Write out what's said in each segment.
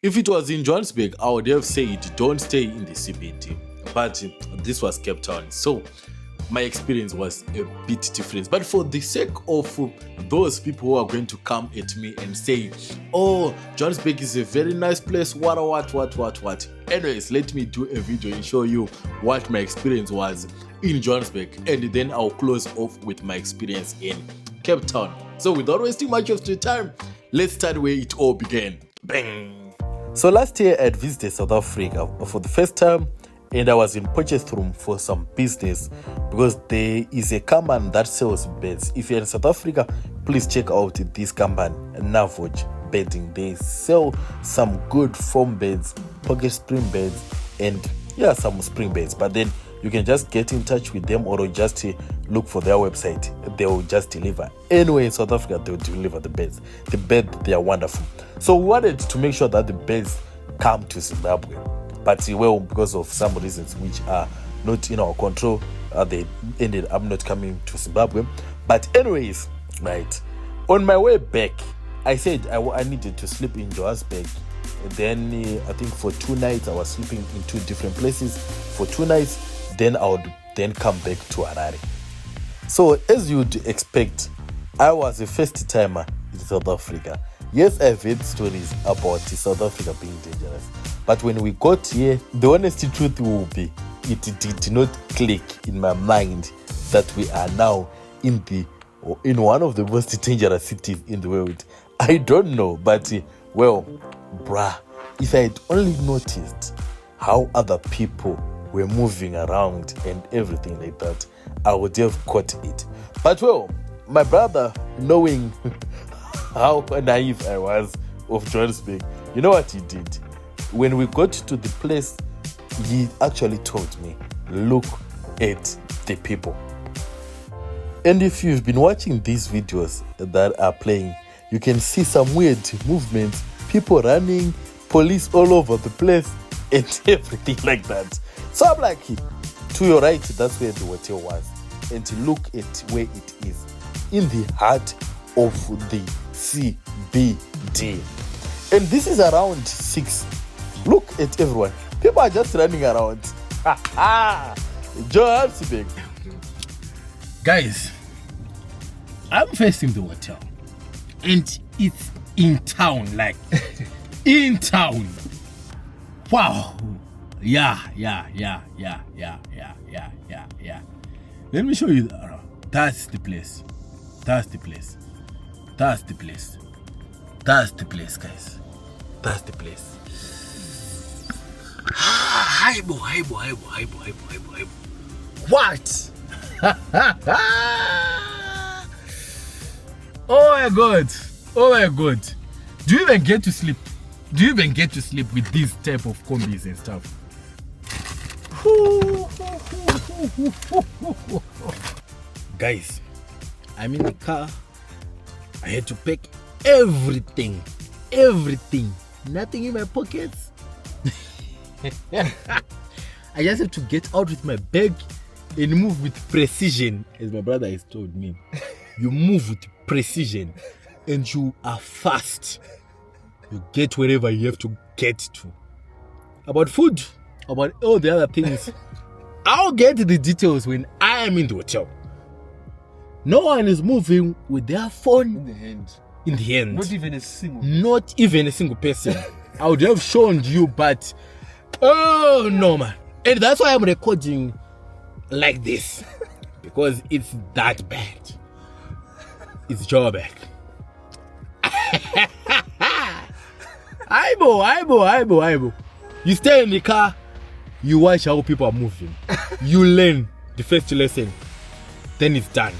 If it was in Johannesburg, I would have said don't stay in the CBD. But this was Cape Town, so my experience was a bit different. But for the sake of those people who are going to come at me and say, oh, Johannesburg is a very nice place, what. Anyways, let me do a video and show you what my experience was in Johannesburg, and then I'll close off with my experience in Cape Town. So without wasting much of your time, let's start where it all began. Bang! So last year I visited South Africa for the first time, and I was in Potchefstroom for some business because there is a company that sells beds. If you're in South Africa, please check out this company, Navoj Bedding. They sell some good foam beds, pocket spring beds, and some spring beds. But then you can just get in touch with them or just look for their website. They will just deliver. Anyway, in South Africa, they will deliver the beds. The beds, they are wonderful. So we wanted to make sure that the beds come to Zimbabwe. But because of some reasons which are not in our control, they ended up not coming to Zimbabwe. But anyways, right, on my way back, I said I needed to sleep in Johannesburg. And then I think for 2 nights, I was sleeping in 2 different places. For 2 nights, then I would then come back to Harare. So as you'd expect, I was a first timer in South Africa. Yes, I've heard stories about South Africa being dangerous. But when we got here, the honest truth will be, it did not click in my mind that we are now in one of the most dangerous cities in the world. I don't know, but if I had only noticed how other people were moving around and everything like that, I would have caught it. But my brother, knowing how naive I was of Johannesburg, you know what he did? When we got to the place, he actually told me, look at the people. And if you've been watching these videos that are playing, you can see some weird movements, people running, police all over the place, and everything like that. So I'm like, to your right, that's where the hotel was. And to look at where it is, in the heart of the CBD. And this is around 6. Look at everyone. People are just running around. Johannesburg. Guys, I'm facing the hotel. And it's in town, like in town. Wow. Yeah. Let me show you. That's the place. That's the place, guys. That's the place. Hybo. What? Oh my god. Do you even get to sleep? With these type of combis and stuff? Guys, I'm in the car. I had to pack everything. Nothing in my pockets. I just have to get out with my bag and move with precision. As my brother has told me, you move with precision and you are fast. You get wherever you have to get to. About food, about all the other things, I'll get the details when I am in the hotel. No one is moving with their phone in the hand. Not even a single person. I would have shown you, but oh no, man. And that's why I'm recording like this, because it's that bad. It's Joburg. Aibo. You stay in the car, you watch how people are moving. You learn the first lesson, then it's done.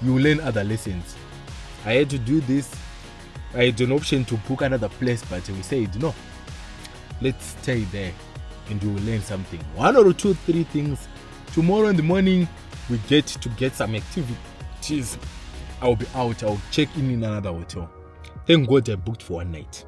You learn other lessons. I had to do this. I had an option to book another place, but we said no. Let's stay there and you will learn something. 1 or 2, 3 things. Tomorrow in the morning, we get to get some activities. I'll be out. I'll check in another hotel. Thank God I booked for 1 night.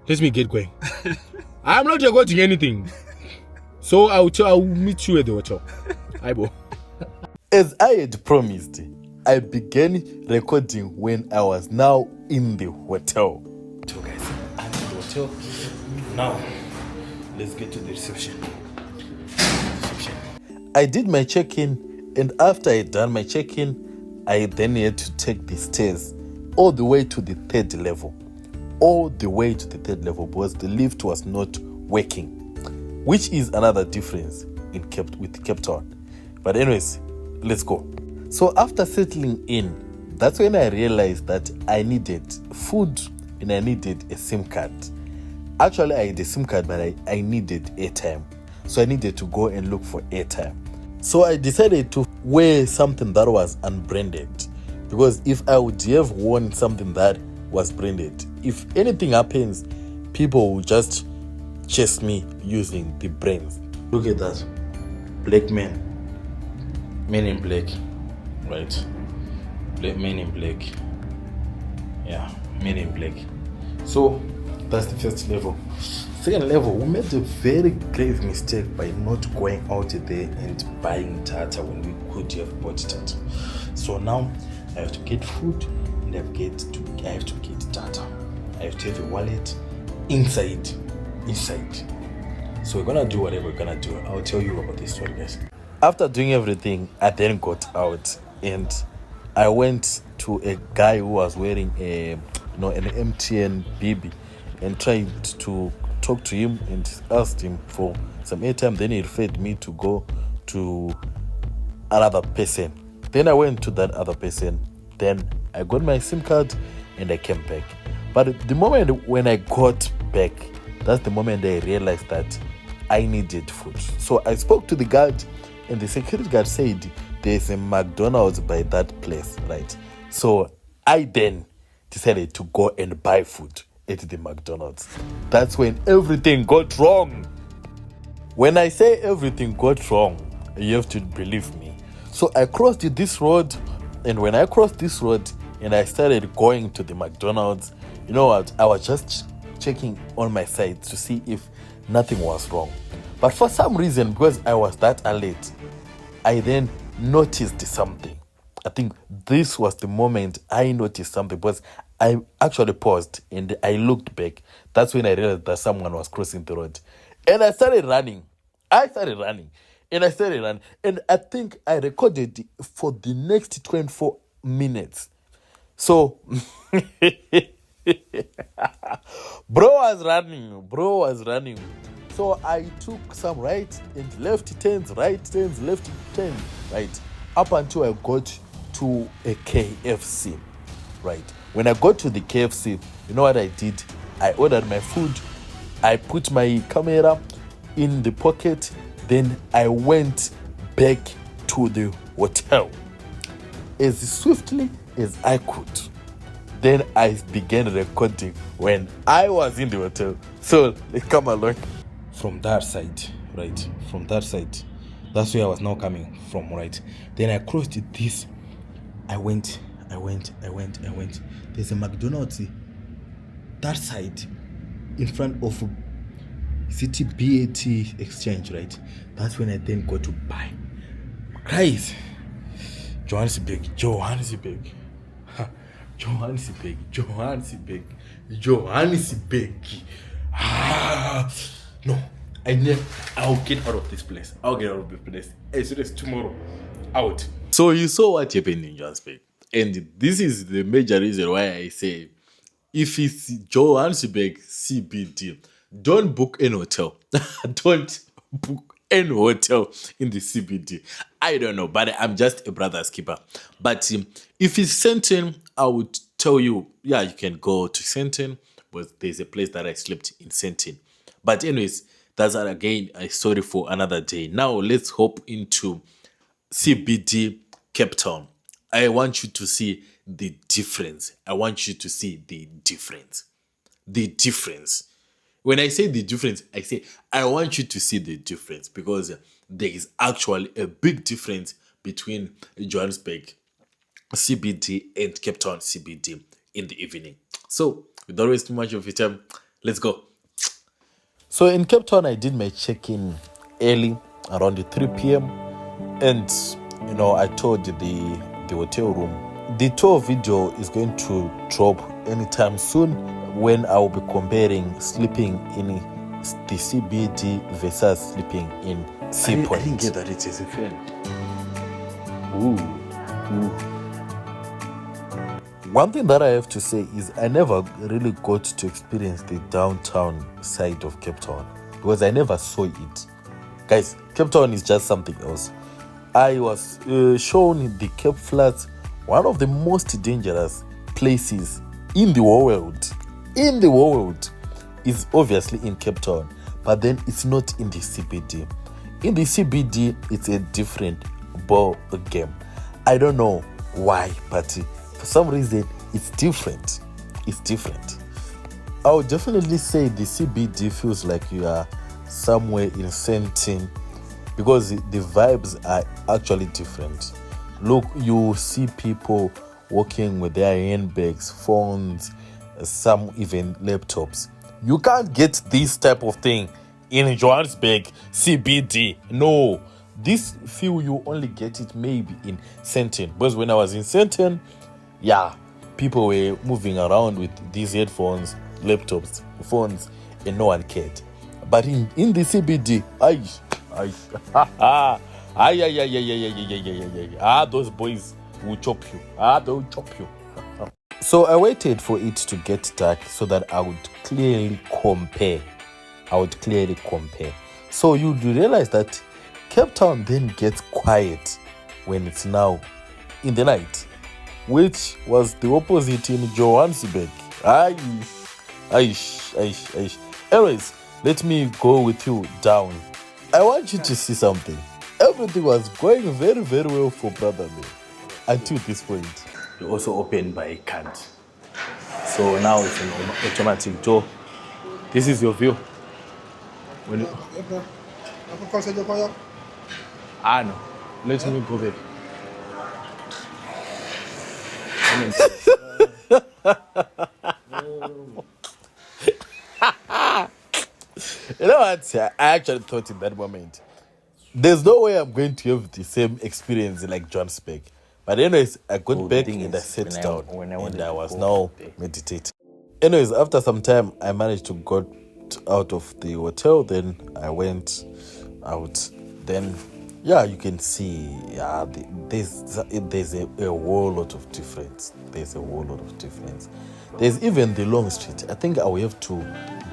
Let me get going. I'm not recording anything. So I'll meet you at the hotel. Aibo. As I had promised, I began recording when I was now in the hotel. hotel. Now, let's get to the reception. I did my check-in, and after I done my check-in, I then had to take the stairs all the way to the third level. All the way to the third level because the lift was not working, which is another difference with Cape Town. But anyways, let's go. So after settling in, that's when I realized that I needed food and I needed a SIM card. Actually, I had a SIM card, but I needed airtime. So I needed to go and look for airtime. So I decided to wear something that was unbranded, because if I would have worn something that was branded, if anything happens, people will just chase me using the brands. Look at that. Black men. Men in black. Right? Men in black. Yeah, men in black. So, that's the first level. Second level, we made a very grave mistake by not going out there and buying data when we could have bought data. So now I have to get food and I have to get data. I have to have a wallet inside. So we're gonna do whatever we're gonna do. I'll tell you about this story, guys. After doing everything, I then got out and I went to a guy who was wearing an MTN BB and tried to talk to him and asked him for some airtime. Then he referred me to go to another person. Then I went to that other person. Then I got my SIM card and I came back. But the moment when I got back, that's the moment I realized that I needed food. So I spoke to the guard and the security guard said there's a McDonald's by that place, right? So I then decided to go and buy food at the McDonald's. That's when everything got wrong. When I say everything got wrong, you have to believe me. So I crossed this road, and when I crossed this road and I started going to the McDonald's, you know what? I was just checking on my side to see if nothing was wrong. But for some reason, because I was that alert, I then noticed something. I think this was the moment I noticed something, because I actually paused and I looked back. That's when I realized that someone was crossing the road. And I started running. And I think I recorded for the next 24 minutes. So, bro was running. So I took some right and left turns, left turns, right, up until I got to a KFC, right. When I got to the KFC, you know what I did? I ordered my food, I put my camera in the pocket, then I went back to the hotel as swiftly as I could. Then I began recording when I was in the hotel. So, come along. From that side, right? From that side. That's where I was now coming from, right? Then I crossed this. I went. There's a McDonald's that side in front of City BAT Exchange, right? That's when I then got to buy. Guys, Johannesburg. No, I'll get out of this place. As soon as tomorrow, out. So you saw what happened in Johannesburg. And this is the major reason why I say, if it's Johannesburg CBD, don't book any hotel. Don't book any hotel in the CBD. I don't know, but I'm just a brother's keeper. But if it's Sandton, I would tell you, yeah, you can go to Sandton, but there's a place that I slept in Sandton. But anyways, that's again a story for another day. Now let's hop into CBD Cape Town. I want you to see the difference. The difference. When I say the difference, I say I want you to see the difference, because there is actually a big difference between Johannesburg CBD and Cape Town CBD in the evening. So, without wasting too much of your time, let's go. So in Cape Town, I did my check-in early, around 3 p.m. And, I told the hotel room, the tour video is going to drop anytime soon. when I will be comparing sleeping in the CBD versus sleeping in Sea Point. I didn't get that it is a fan. One thing that I have to say is I never really got to experience the downtown side of Cape Town because I never saw it. Guys, Cape Town is just something else. I was shown the Cape Flats, one of the most dangerous places in the world. In the world is obviously in Cape Town, but then it's not in the CBD. In the CBD, it's a different ball game. I don't know why, but for some reason, it's different. It's different. I would definitely say the CBD feels like you are somewhere in Sentin because the vibes are actually different. Look, you see people walking with their handbags, phones, some even laptops. You can't get this type of thing in Johannesburg CBD. No, this feel you only get it maybe in Sentin. Because when I was in Sentin, yeah, people were moving around with these headphones, laptops, phones, and no one cared. But in the CBD, those boys will chop you. They'll chop you. So I waited for it to get dark so that I would clearly compare. So you realize that Cape Town then gets quiet when it's now in the night, which was the opposite in Johannesburg. Anyways, let me go with you down. I want you to see something. Everything was going very, very well for Brother Man until this point. You also open by card. So now it's an automatic door. This is your view. When you... no. Let me go back. You know what? I actually thought in that moment, there's no way I'm going to have the same experience like Johannesburg. But anyways, I got back and I sat down and I was now meditating. Anyways, after some time, I managed to go out of the hotel. Then I went out. Then, yeah, you can see there's a whole lot of difference. There's even the Long Street. I think I will have to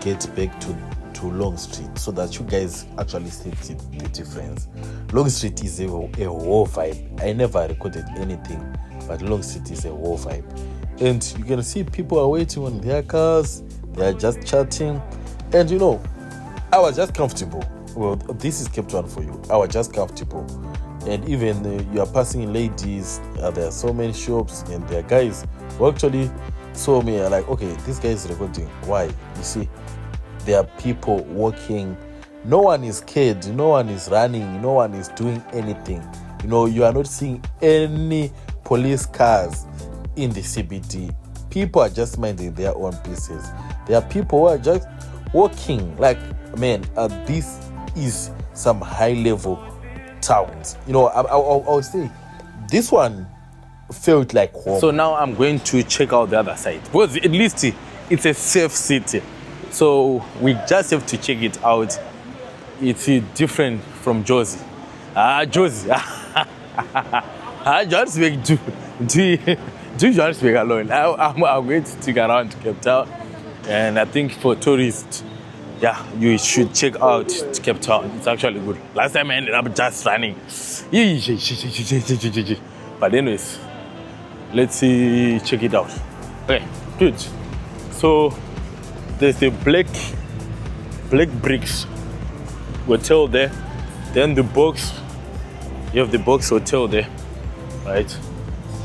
get back to Long Street so that you guys actually see the difference. Long Street is a whole vibe. I never recorded anything, but Long Street is a whole vibe. And you can see people are waiting on their cars. They are just chatting. And you know, I was just comfortable. Well, this is Cape Town for you. I was just comfortable. And even you are passing ladies, there are so many shops, and there are guys who actually saw me and like, okay, this guy is recording. Why? You see, there are people walking. No one is scared. No one is running. No one is doing anything. You know, you are not seeing any police cars in the CBD. People are just minding their own business. There are people who are just walking. Like, man, this is some high-level towns. You know, I would say this one felt like home. So now I'm going to check out the other side because at least it's a safe city. So we just have to check it out. It's different from Josie. Josie. Johannesburg, do Johannesburg alone. I'm going to take around Cape Town. And I think for tourists, yeah, you should check out Cape Town. It's actually good. Last time I ended up just running. But anyways, let's see, check it out. Okay, good. So there's the black bricks hotel there. Then the box, you have the box hotel there, right?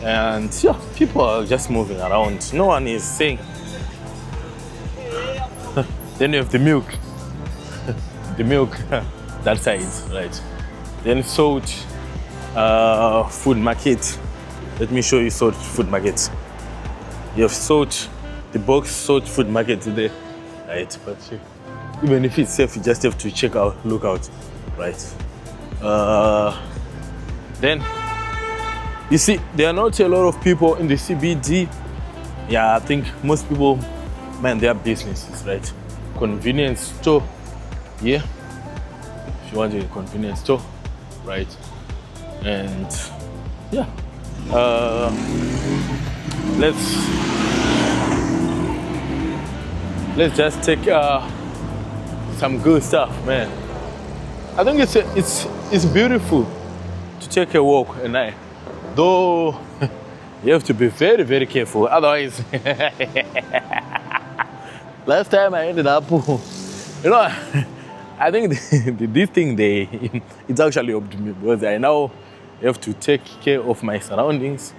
And yeah, people are just moving around. No one is saying. Then you have the milk. The milk, that side, right? Then Salt food market. Let me show you Salt food market. You have Salt, the box Salt food market there, right? But even if it's safe, you just have to check out, look out, right? Then you see, there are not a lot of people in the CBD. Yeah, I think most people man, they are businesses, right? Convenience store, yeah. If you want a convenience store, right? And yeah, let's just take some good stuff, man. I think it's beautiful to take a walk at night, though. You have to be very, very careful, otherwise. Last time I ended up, I think this thing it's actually up to me, because I now have to take care of my surroundings.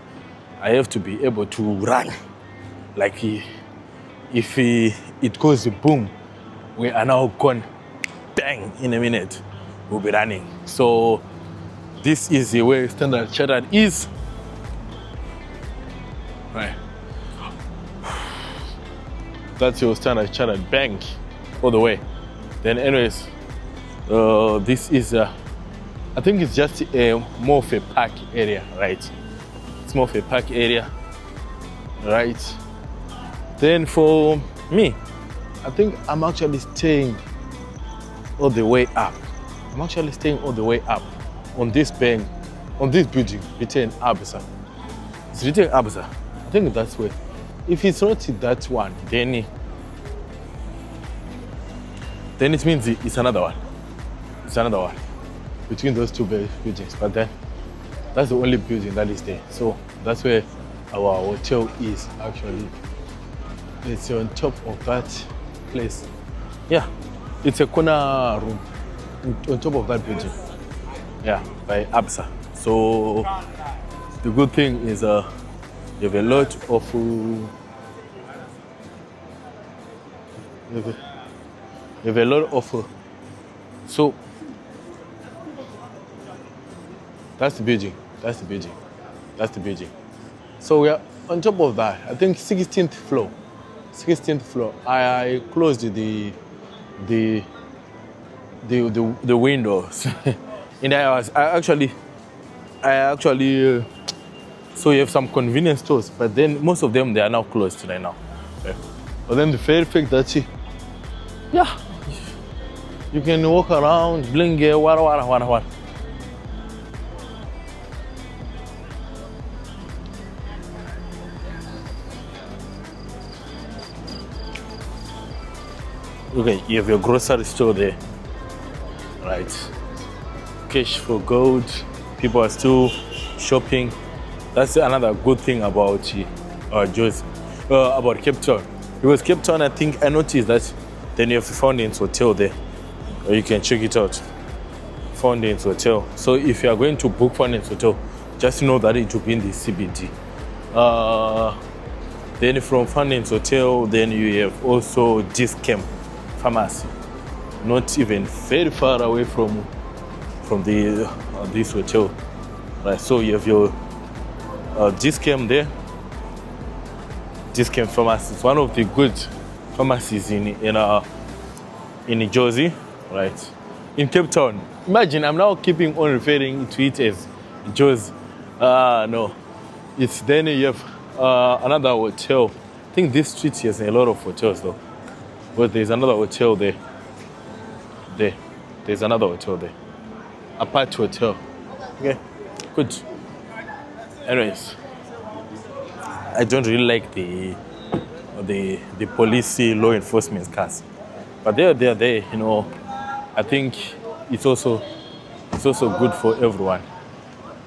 I have to be able to run. Like if it goes boom, we are now gone. Bang, in a minute, we'll be running. So this is the way Standard Chartered is. Right. That's your Standard Chartered Bank all the way. Then anyways, this is I think it's just more of a park area, right? It's more of a park area, right? Then for me, I think I'm actually staying all the way up. I'm actually staying all the way up on this bank, on this building written Absa. It's written Absa. I think that's where. If it's not that one, then it means it's another one. It's another one between those two buildings. But then that's the only building that is there. So that's where our hotel is actually. It's on top of that place. Yeah, it's a corner room on top of that building. Yeah, by Absa. So the good thing is you have a lot of so that's the building. That's the building. That's the building. So we are on top of that. I think 16th floor. 16th floor. I closed the windows. And I actually so you have some convenience stores, but then most of them, they are now closed right now. Okay. But then the very fact that you can walk around, bling, what. Okay, you have your grocery store there, right? Cash for gold. People are still shopping. That's another good thing about about Cape Town. Because Cape Town, I think I noticed that then you have the Fountains Hotel there. Or you can check it out. Fountains Hotel. So if you are going to book Fountains Hotel, just know that it will be in the CBD. Then from Fountains Hotel, then you have also Discam Pharmacy. Not even very far away from this hotel. Right, so you have your Discam there. Discam Pharmacy is one of the good pharmacies in Jersey, right? In Cape Town. Imagine I'm now keeping on referring to it as Jersey. No, it's then you have another hotel. I think this street has a lot of hotels though. But there's another hotel there. There's another hotel there. Apart hotel. Okay, good. Anyways, I don't really like the police law enforcement cars, but they're there. I think it's also good for everyone,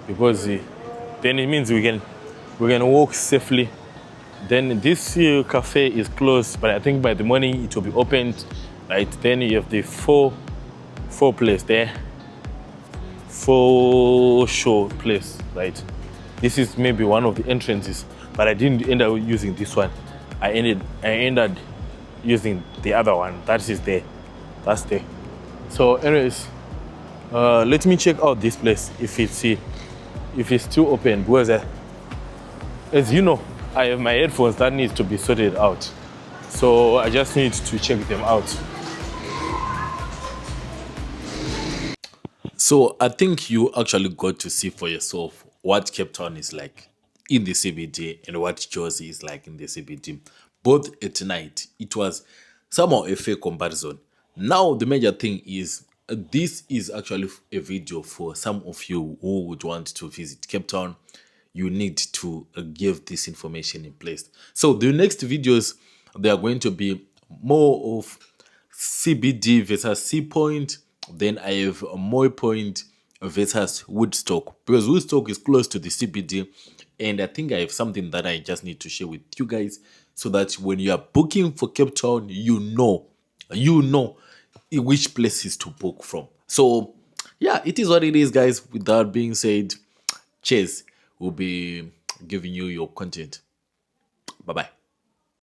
because then it means we can walk safely. Then this cafe is closed, but I think by the morning it will be opened, right? Then you have the four place there, show place, right? This is maybe one of the entrances, but I didn't end up using this one. I ended using the other one. That is there. That's there. So anyways, let me check out this place if it's still open, because as you know, I have my headphones that needs to be sorted out. So I just need to check them out. So I think you actually got to see for yourself what Cape Town is like in the CBD and what Jersey is like in the CBD. both at night. It was somehow a fair comparison. Now, the major thing is this is actually a video for some of you who would want to visit Cape Town. You need to give this information in place. So the next videos, they are going to be more of CBD versus Sea Point. Then I have Moy Point versus Woodstock, because Woodstock is close to the CBD, and I think I have something that I just need to share with you guys, so that when you are booking for Cape Town, you know which places to book from. So yeah, it is what it is, guys. With that being said, cheers. We'll be giving you your content. Bye bye.